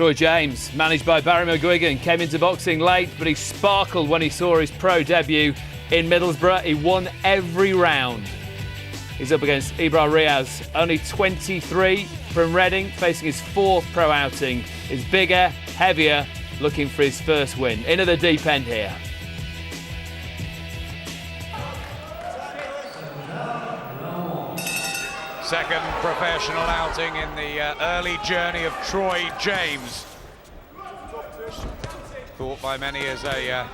Troy James, managed by Barry McGuigan, came into boxing late, but he sparkled when he saw his pro debut in Middlesbrough. He won every round. He's up against Ibrar Riyaz, only 23, from Reading, facing his fourth pro outing. He's bigger, heavier, looking for his first win. Into the deep end here. Second professional outing in the early journey of Troy James. Thought by many as a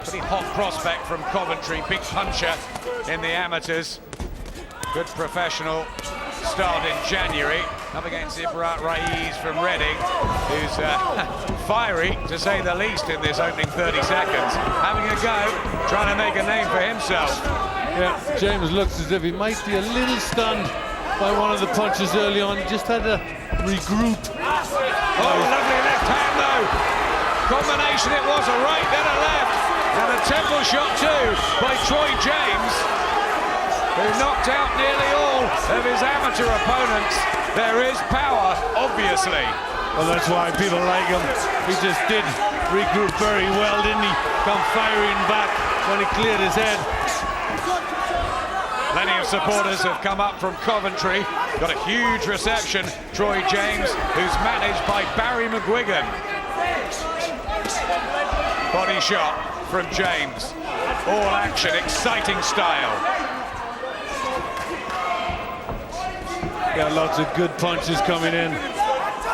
pretty hot prospect from Coventry, big puncher in the amateurs. Good professional start in January, up against Ibrar Riyaz from Reading, who's fiery to say the least in this opening 30 seconds. Having a go, trying to make a name for himself. Yeah, James looks as if he might be a little stunned by one of the punches early on. He just had to regroup. Oh, lovely left hand though. Combination it was, a right then a left. And a temple shot too by Troy James, who knocked out nearly all of his amateur opponents. There is power, obviously. Well, that's why people like him. He just did regroup very well, didn't he? Come firing back when he cleared his head. Plenty of supporters have come up from Coventry. Got a huge reception. Troy James, who's managed by Barry McGuigan. Body shot from James. All action, exciting style. Yeah, lots of good punches coming in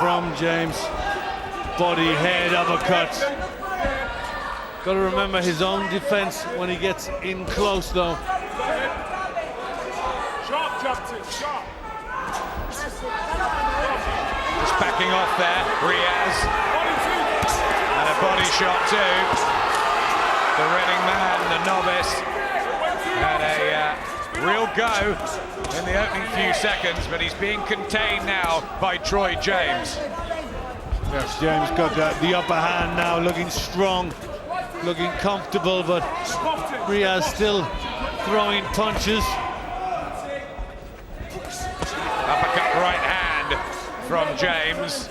from James. Body, head, uppercuts. Got to remember his own defense when he gets in close, though. Just backing off there, Riyaz. And a body shot too. The Reading man, the novice, had a real go in the opening few seconds, but he's being contained now by Troy James. Yes, James got the upper hand now, looking strong, looking comfortable, but Riyaz still throwing punches. Uppercut right hand from James,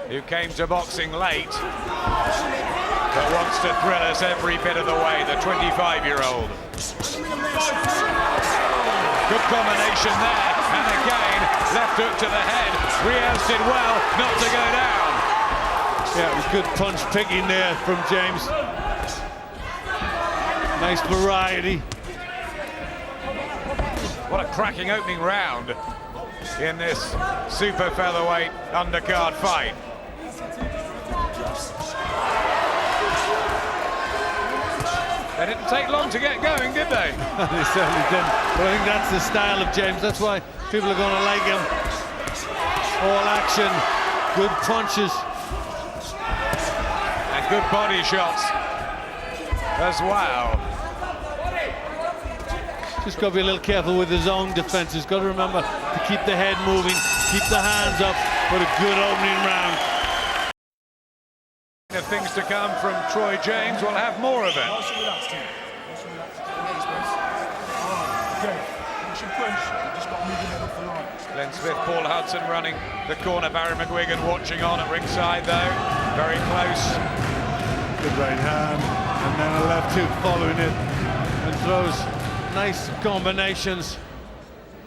who came to boxing late, but wants to thrill us every bit of the way, the 25-year-old. Good combination there, and again, left hook to the head. Riyaz did well not to go down. Yeah, it was good punch picking there from James. Nice variety. What a cracking opening round in this super featherweight undercard fight. They didn't take long to get going, did they? They certainly didn't. But I think that's the style of James. That's why people are going to like him. All action, good punches. And good body shots as well. Just got to be a little careful with his own defense. He's got to remember to keep the head moving, keep the hands up for a good opening round. Of things to come from Troy James, we'll have more of it. Glenn Smith, Paul Hudson running the corner. Barry McGuigan watching on at ringside though, very close. Good right hand, and then a left hook following it, and throws nice combinations.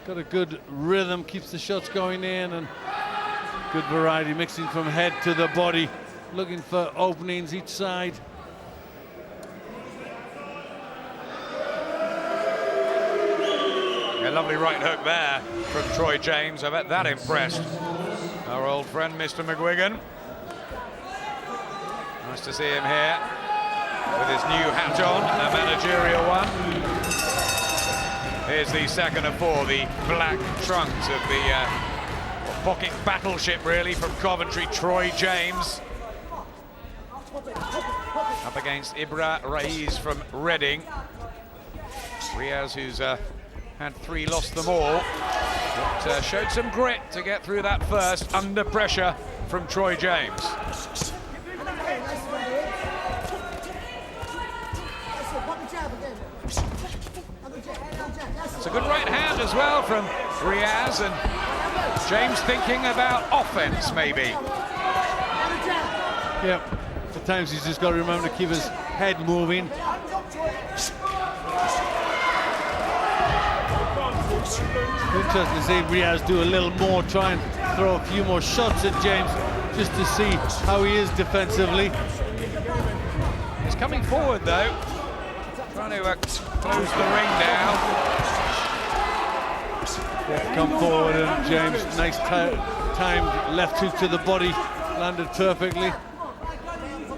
Got a good rhythm, keeps the shots going in, and good variety, mixing from head to the body, looking for openings each side. A lovely right hook there from Troy James. I bet that impressed our old friend Mr. McGuigan. Nice to see him here with his new hat on, a managerial one. Here's the second of four, the black trunks of the pocket battleship, really, from Coventry, Troy James. Up against Ibrar Riyaz from Reading. Riyaz, who's had three, lost them all, but showed some grit to get through that first under pressure from Troy James. It's a good right hand as well from Riyaz, and James thinking about offense maybe. Yeah, at times he's just got to remember to keep his head moving. Interesting to see Riyaz do a little more, try and throw a few more shots at James, just to see how he is defensively. He's coming forward though, trying to close the ring down. Yeah, come forward, and James, nice timed left hook to the body, landed perfectly.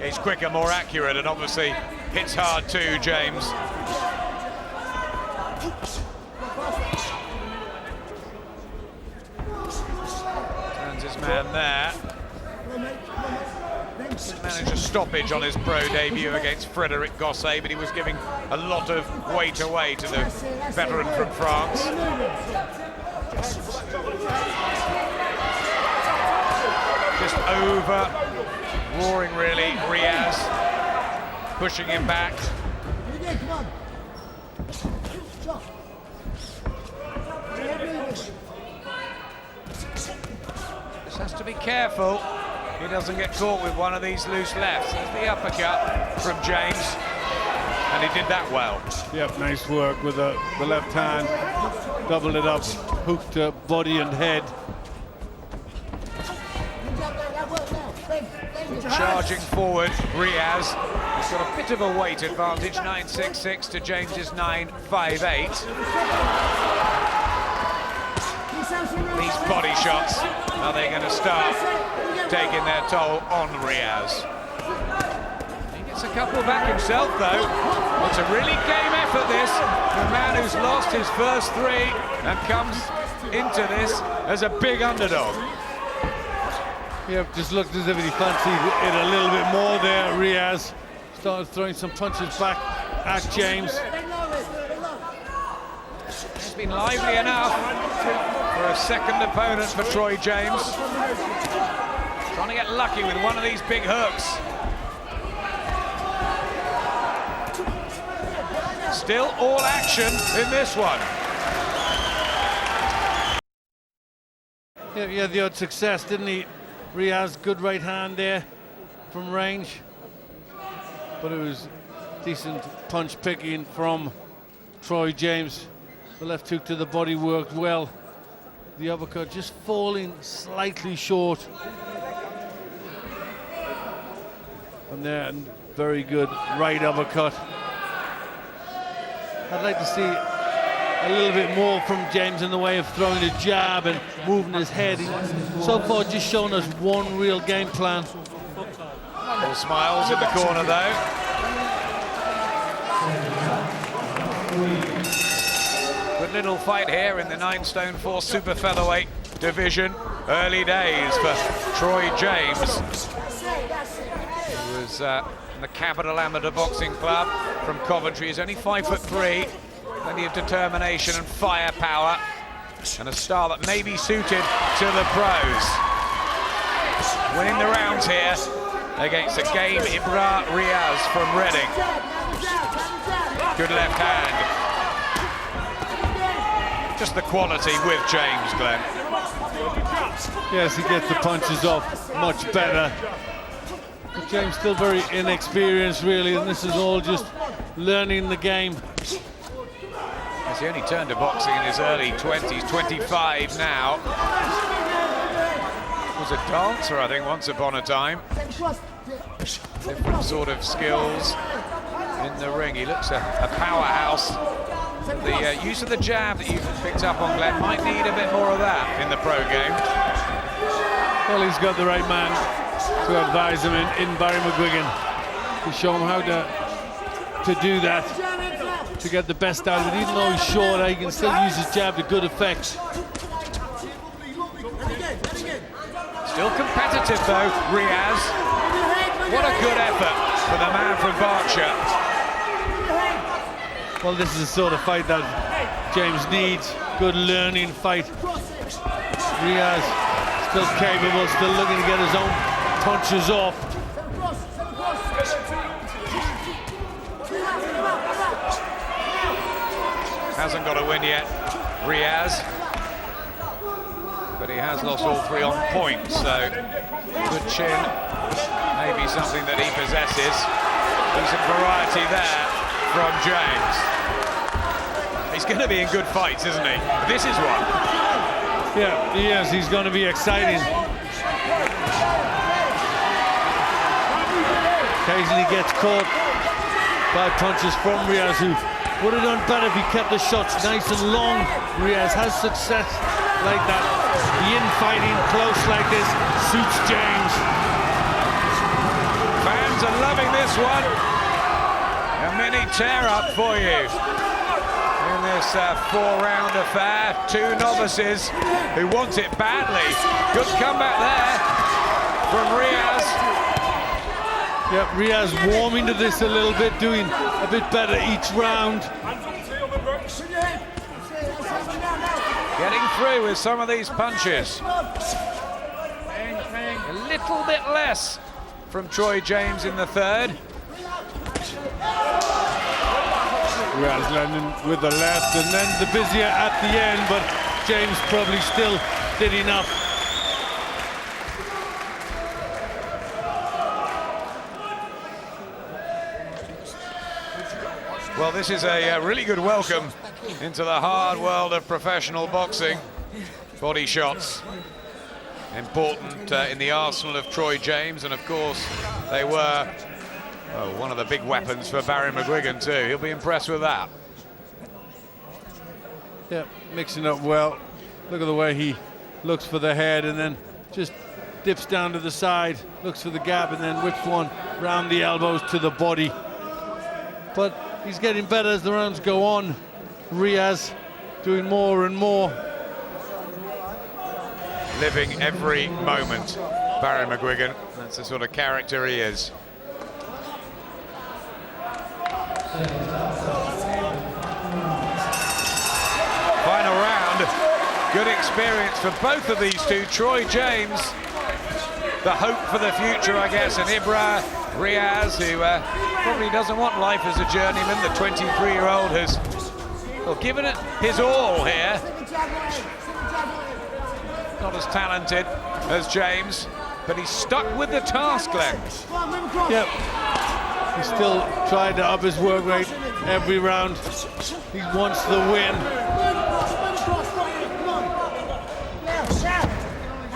He's quicker, more accurate, and obviously hits hard too, James. Turns his man there. Didn't manage a stoppage on his pro debut against Frédéric Gosset, but he was giving a lot of weight away to the veteran from France. Just over, roaring really, Riyaz, pushing him back. Just has to be careful he doesn't get caught with one of these loose lefts. There's the uppercut from James, and he did that well. Yep, nice work with the left hand, doubled it up, hooked to body and head. Charging forward, Riyaz. He's got a bit of a weight advantage, 9.66 to James's 9.58. These body shots, are they going to start taking their toll on Riyaz? He gets a couple back himself though. It's a really game effort this. The man who's lost his first three and comes into this as a big underdog. Yep, just looked as if he fancied it a little bit more there. Riyaz started throwing some punches back at James. It's been lively enough for a second opponent for Troy James. Trying to get lucky with one of these big hooks. Still all action in this one. Yeah, he had the odd success, didn't he? Riyaz, good right hand there from range, but it was decent punch picking from Troy James. The left hook to the body worked well. The uppercut just falling slightly short. And then very good right uppercut. I'd like to see a little bit more from James in the way of throwing a jab and moving his head. So far just shown us one real game plan. All smiles in the corner though. Good little fight here in the 9 stone 4 super featherweight division. Early days for Troy James. He was in the Capital Amateur Boxing Club from Coventry. He's only 5'3". Plenty of determination and firepower, and a style that may be suited to the pros. Winning the rounds here against a game Ibrar Riyaz from Reading. Good left hand. Just the quality with James, Glenn. Yes, he gets the punches off much better. But James still very inexperienced really, and this is all just learning the game. He only turned to boxing in his early 20s, 25 now. Was a dancer, I think, once upon a time. Different sort of skills in the ring. He looks a powerhouse. The use of the jab that you've picked up on, Glenn, might need a bit more of that in the pro game. Well, he's got the right man to advise him in Barry McGuigan to show him how to do that, to get the best out of it. Even though he's short, he can still use his jab to good effect. Still competitive though, Riyaz. What a good effort for the man from Berkshire. Well, this is the sort of fight that James needs. Good learning fight. Riyaz still capable, still looking to get his own punches off. Hasn't got a win yet, Riyaz, but he has lost all 3 on points, so good chin, maybe some something that he possesses. Decent variety there from James. He's going to be in good fights, isn't he? This is one. Yeah, he is. He's going to be exciting. Occasionally gets caught by punches from Riyaz, who would have done better if he kept the shots nice and long. Riyaz has success like that. The infighting close like this suits James. Fans are loving this one. A mini tear-up for you in this four-round affair. Two novices who want it badly. Good comeback there from Riyaz. Yep, Riyaz warming to this a little bit, doing a bit better each round. Getting through with some of these punches. A little bit less from Troy James in the third. Riyaz landing with the left and then the busier at the end, but James probably still did enough. Well, this is a really good welcome into the hard world of professional boxing. Body shots, important in the arsenal of Troy James, and of course they were one of the big weapons for Barry McGuigan too. He'll be impressed with that. Yeah, mixing up well. Look at the way he looks for the head and then just dips down to the side, looks for the gap and then whips one round the elbows to the body. But he's getting better as the rounds go on. Riyaz doing more and more. Living every moment, Barry McGuigan. That's the sort of character he is. Final round. Good experience for both of these two. Troy James, the hope for the future, I guess, and Ibrar Riyaz, who probably doesn't want life as a journeyman. The 23-year-old has given it his all here. Not as talented as James, but he's stuck with the task, Glenn. Yep. He's still trying to up his work rate every round. He wants the win.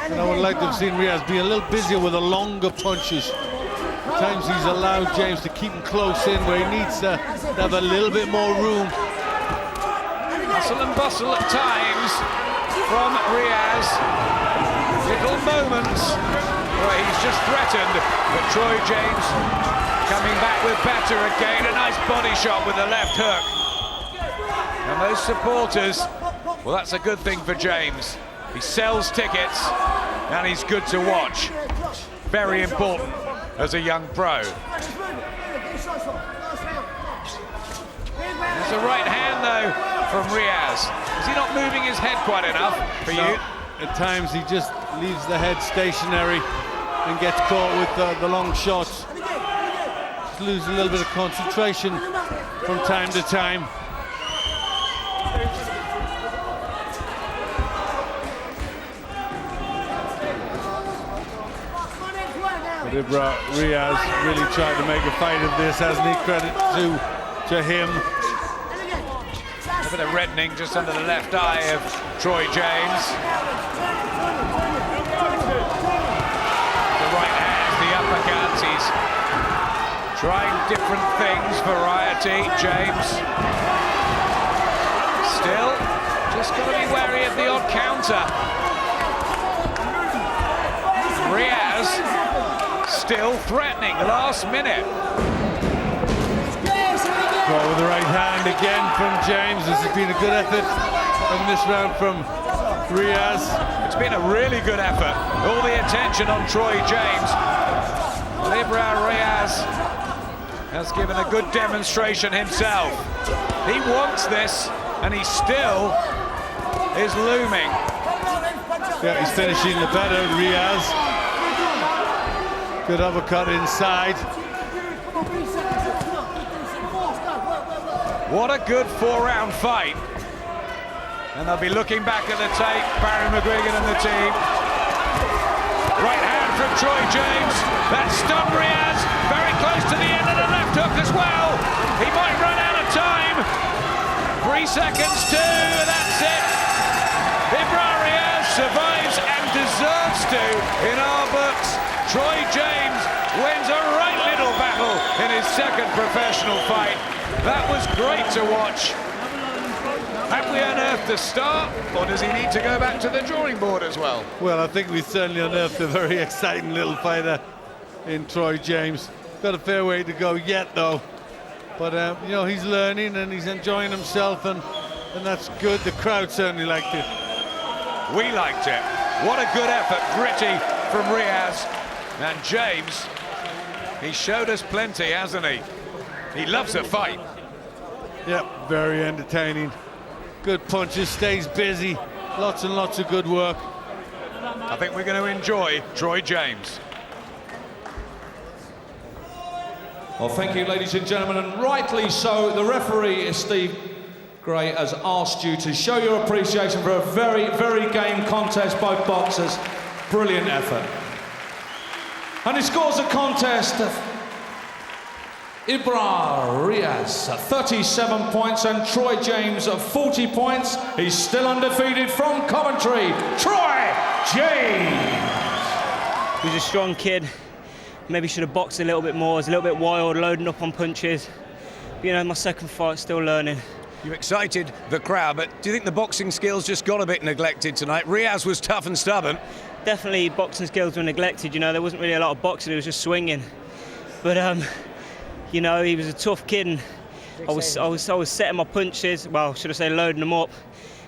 And I would like to have seen Riyaz be a little busier with the longer punches. At times he's allowed James to keep him close in where he needs to have a little bit more room. Hustle and bustle at times from Riyaz. Little moments where he's just threatened, but Troy James coming back with better again. A nice body shot with the left hook. And those supporters, well, that's a good thing for James. He sells tickets and he's good to watch. Very important as a young pro. There's a right hand though from Riyaz. Is he not moving his head quite enough for you? At times he just leaves the head stationary and gets caught with the long shots. Just loses a little bit of concentration from time to time. But Ibrar Riyaz really tried to make a fight of this, hasn't he? Credit to him. A bit of reddening just under the left eye of Troy James. The right hand, the uppercuts. He's trying different things, variety, James. Still, just got to be wary of the odd counter. Riyaz still threatening, last minute. Caught with the right hand again from James. This has been a good effort in this round from Riyaz. It's been a really good effort. All the attention on Troy James. Ibrar Riyaz has given a good demonstration himself. He wants this, and he still is looming. Yeah, he's finishing the better, Riyaz. Good uppercut inside. What a good four-round fight. And they'll be looking back at the tape, Barry McGuigan and the team. Right hand from Troy James. That stunned Riyaz. well. He might run out of time. 3 seconds to, that's it. Ibrar Riyaz survives and deserves to in our books. Troy James wins a right little battle in his second professional fight. That was great to watch. Have we unearthed the start, or does he need to go back to the drawing board as well? Well, I think we certainly unearthed a very exciting little fighter in Troy James. Got a fair way to go yet, though. But, you know, he's learning and he's enjoying himself, and that's good. The crowd certainly liked it. We liked it. What a good effort, gritty from Riyaz. And James, he showed us plenty, hasn't he? He loves a fight. Yep, very entertaining. Good punches, stays busy. Lots and lots of good work. I think we're going to enjoy Troy James. Well, thank you, ladies and gentlemen, and rightly so. The referee, Steve Gray, has asked you to show your appreciation for a very, very game contest, both boxers. Brilliant effort. And he scores the contest. Ibrar Riyaz, 37 points, and Troy James, 40 points. He's still undefeated from Coventry. Troy James! He's a strong kid. Maybe should have boxed a little bit more. He's a little bit wild, loading up on punches. But, you know, my second fight, still learning. You excited the crowd, but do you think the boxing skills just got a bit neglected tonight? Riyaz was tough and stubborn. Definitely boxing skills were neglected, you know. There wasn't really a lot of boxing, it was just swinging. But, you know, he was a tough kid, and I was setting my punches, well, should I say loading them up,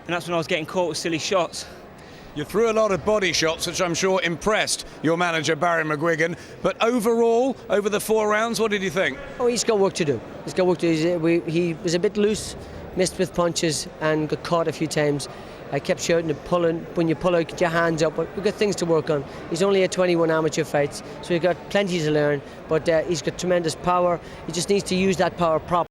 and that's when I was getting caught with silly shots. You threw a lot of body shots, which I'm sure impressed your manager, Barry McGuigan. But overall, over the 4 rounds, what did you think? Oh, he's got work to do. He's got work to do. He was a bit loose, missed with punches, and got caught a few times. I kept shouting and pulling. When you pull out, get your hands up. But we've got things to work on. He's only had 21 amateur fights, so we've got plenty to learn. But he's got tremendous power. He just needs to use that power properly.